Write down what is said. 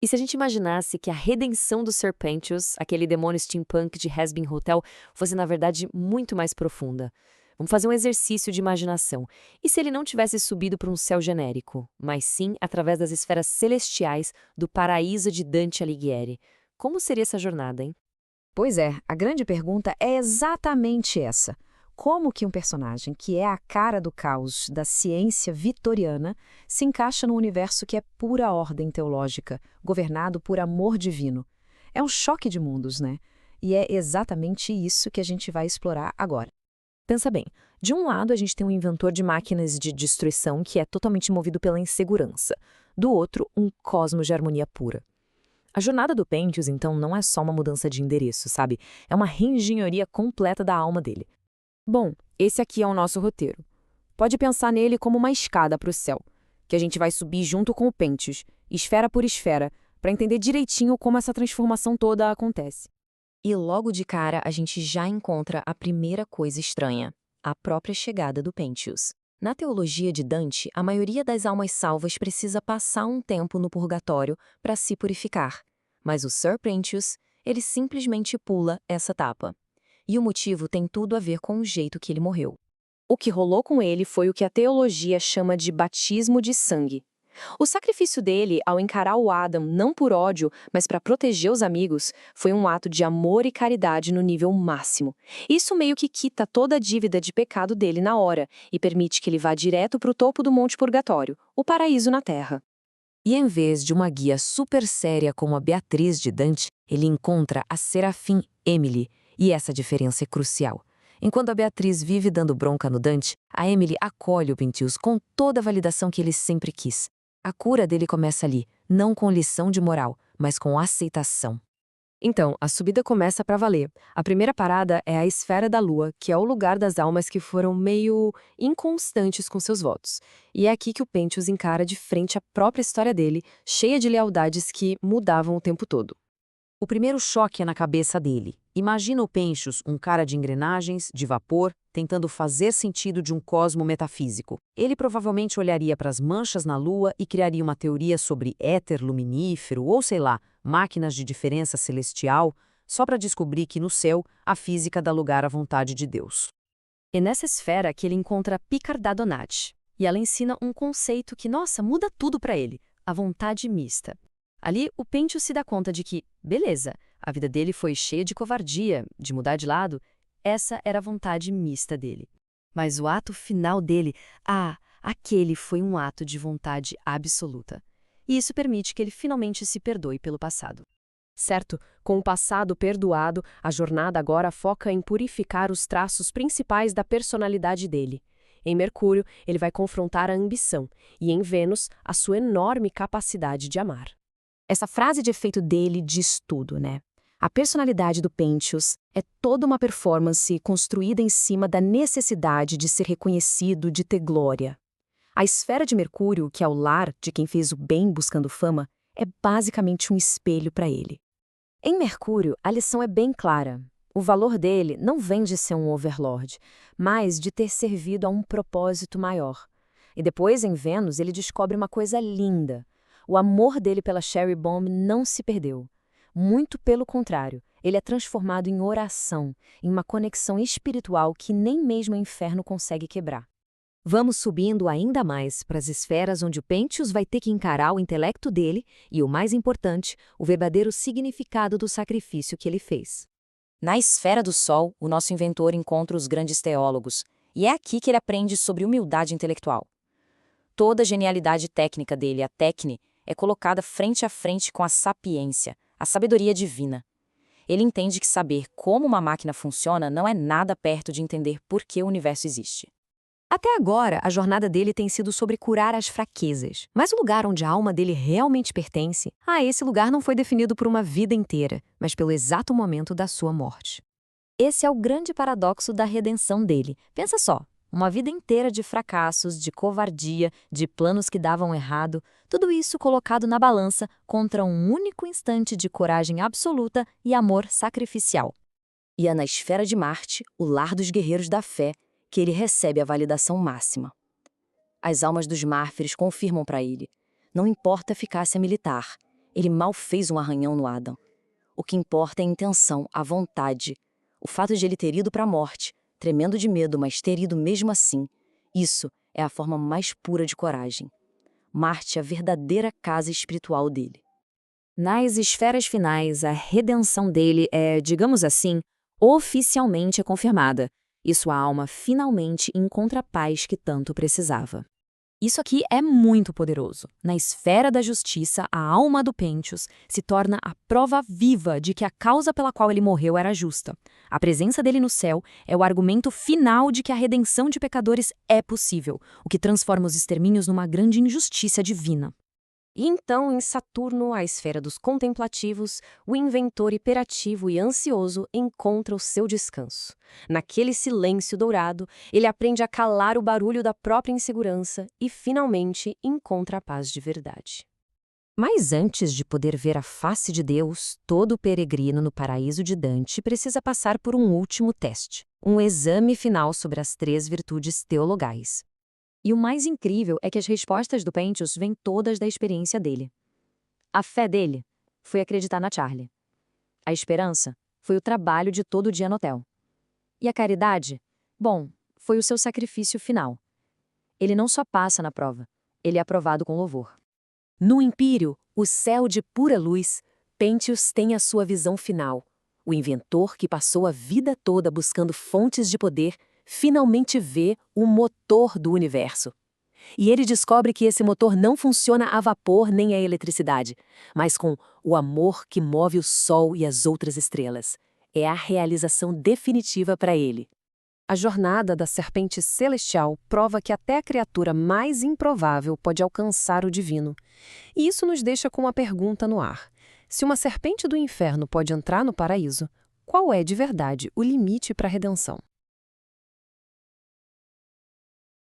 E se a gente imaginasse que a redenção do Sir Pentious, aquele demônio steampunk de Hazbin Hotel, fosse na verdade muito mais profunda? Vamos fazer um exercício de imaginação. E se ele não tivesse subido para um céu genérico, mas sim através das esferas celestiais do paraíso de Dante Alighieri? Como seria essa jornada, hein? Pois é, a grande pergunta é exatamente essa. Como que um personagem que é a cara do caos da ciência vitoriana se encaixa num universo que é pura ordem teológica, governado por amor divino? É um choque de mundos, né? E é exatamente isso que a gente vai explorar agora. Pensa bem, de um lado a gente tem um inventor de máquinas de destruição que é totalmente movido pela insegurança. Do outro, um cosmos de harmonia pura. A jornada do Pentious, então, não é só uma mudança de endereço, sabe? É uma reengenharia completa da alma dele. Bom, esse aqui é o nosso roteiro. Pode pensar nele como uma escada para o céu, que a gente vai subir junto com o Pentious, esfera por esfera, para entender direitinho como essa transformação toda acontece. E logo de cara a gente já encontra a primeira coisa estranha, a própria chegada do Pentious. Na teologia de Dante, a maioria das almas salvas precisa passar um tempo no purgatório para se purificar. Mas o Sir Pentious, ele simplesmente pula essa etapa. E o motivo tem tudo a ver com o jeito que ele morreu. O que rolou com ele foi o que a teologia chama de batismo de sangue. O sacrifício dele, ao encarar o Adam não por ódio, mas para proteger os amigos, foi um ato de amor e caridade no nível máximo. Isso meio que quita toda a dívida de pecado dele na hora e permite que ele vá direto para o topo do Monte Purgatório, o paraíso na Terra. E em vez de uma guia super séria como a Beatriz de Dante, ele encontra a Serafim Emily, e essa diferença é crucial. Enquanto a Beatriz vive dando bronca no Dante, a Emily acolhe o Pentious com toda a validação que ele sempre quis. A cura dele começa ali, não com lição de moral, mas com aceitação. Então, a subida começa para valer. A primeira parada é a Esfera da Lua, que é o lugar das almas que foram meio inconstantes com seus votos. E é aqui que o Pentious encara de frente a própria história dele, cheia de lealdades que mudavam o tempo todo. O primeiro choque é na cabeça dele. Imagina o Pentious, um cara de engrenagens, de vapor, tentando fazer sentido de um cosmo metafísico. Ele provavelmente olharia para as manchas na Lua e criaria uma teoria sobre éter luminífero ou, sei lá, máquinas de diferença celestial, só para descobrir que no céu a física dá lugar à vontade de Deus. É nessa esfera que ele encontra Picarda Donati. E ela ensina um conceito que, nossa, muda tudo para ele, a vontade mista. Ali, o Pentious se dá conta de que, beleza, a vida dele foi cheia de covardia, de mudar de lado, essa era a vontade mista dele. Mas o ato final dele, aquele foi um ato de vontade absoluta. E isso permite que ele finalmente se perdoe pelo passado. Certo, com o passado perdoado, a jornada agora foca em purificar os traços principais da personalidade dele. Em Mercúrio, ele vai confrontar a ambição, e em Vênus, a sua enorme capacidade de amar. Essa frase de efeito dele diz tudo, né? A personalidade do Pentious é toda uma performance construída em cima da necessidade de ser reconhecido, de ter glória. A esfera de Mercúrio, que é o lar de quem fez o bem buscando fama, é basicamente um espelho para ele. Em Mercúrio, a lição é bem clara. O valor dele não vem de ser um overlord, mas de ter servido a um propósito maior. E depois, em Vênus, ele descobre uma coisa linda. O amor dele pela Cherry Bomb não se perdeu. Muito pelo contrário, ele é transformado em oração, em uma conexão espiritual que nem mesmo o inferno consegue quebrar. Vamos subindo ainda mais para as esferas onde o Pentious vai ter que encarar o intelecto dele e, o mais importante, o verdadeiro significado do sacrifício que ele fez. Na esfera do Sol, o nosso inventor encontra os grandes teólogos, e é aqui que ele aprende sobre humildade intelectual. Toda a genialidade técnica dele, a técne, é colocada frente a frente com a sapiência, a sabedoria divina. Ele entende que saber como uma máquina funciona não é nada perto de entender por que o universo existe. Até agora, a jornada dele tem sido sobre curar as fraquezas. Mas o lugar onde a alma dele realmente pertence, esse lugar não foi definido por uma vida inteira, mas pelo exato momento da sua morte. Esse é o grande paradoxo da redenção dele. Pensa só. Uma vida inteira de fracassos, de covardia, de planos que davam errado, tudo isso colocado na balança contra um único instante de coragem absoluta e amor sacrificial. E é na esfera de Marte, o lar dos guerreiros da fé, que ele recebe a validação máxima. As almas dos mártires confirmam para ele: não importa a eficácia militar, Ele mal fez um arranhão no Adam. O que importa é a intenção, a vontade. O fato de ele ter ido para a morte, tremendo de medo, mas ter ido mesmo assim. Isso é a forma mais pura de coragem. Marte é a verdadeira casa espiritual dele. Nas esferas finais, a redenção dele é, digamos assim, oficialmente confirmada, e sua alma finalmente encontra a paz que tanto precisava. Isso aqui é muito poderoso. Na esfera da justiça, a alma do Pentius se torna a prova viva de que a causa pela qual ele morreu era justa. A presença dele no céu é o argumento final de que a redenção de pecadores é possível, o que transforma os extermínios numa grande injustiça divina. E então, em Saturno, a esfera dos contemplativos, o inventor hiperativo e ansioso encontra o seu descanso. Naquele silêncio dourado, ele aprende a calar o barulho da própria insegurança e, finalmente, encontra a paz de verdade. Mas antes de poder ver a face de Deus, todo peregrino no paraíso de Dante precisa passar por um último teste, um exame final sobre as 3 virtudes teologais. E o mais incrível é que as respostas do Pentius vêm todas da experiência dele. A fé dele foi acreditar na Charlie. A esperança foi o trabalho de todo dia no hotel. E a caridade? Bom, foi o seu sacrifício final. Ele não só passa na prova, ele é aprovado com louvor. No Empírio, o céu de pura luz, Pentius tem a sua visão final. O inventor que passou a vida toda buscando fontes de poder finalmente vê o motor do universo. E ele descobre que esse motor não funciona a vapor nem a eletricidade, mas com o amor que move o Sol e as outras estrelas. É a realização definitiva para ele. A jornada da serpente celestial prova que até a criatura mais improvável pode alcançar o divino. E isso nos deixa com uma pergunta no ar. Se uma serpente do inferno pode entrar no paraíso, qual é de verdade o limite para a redenção?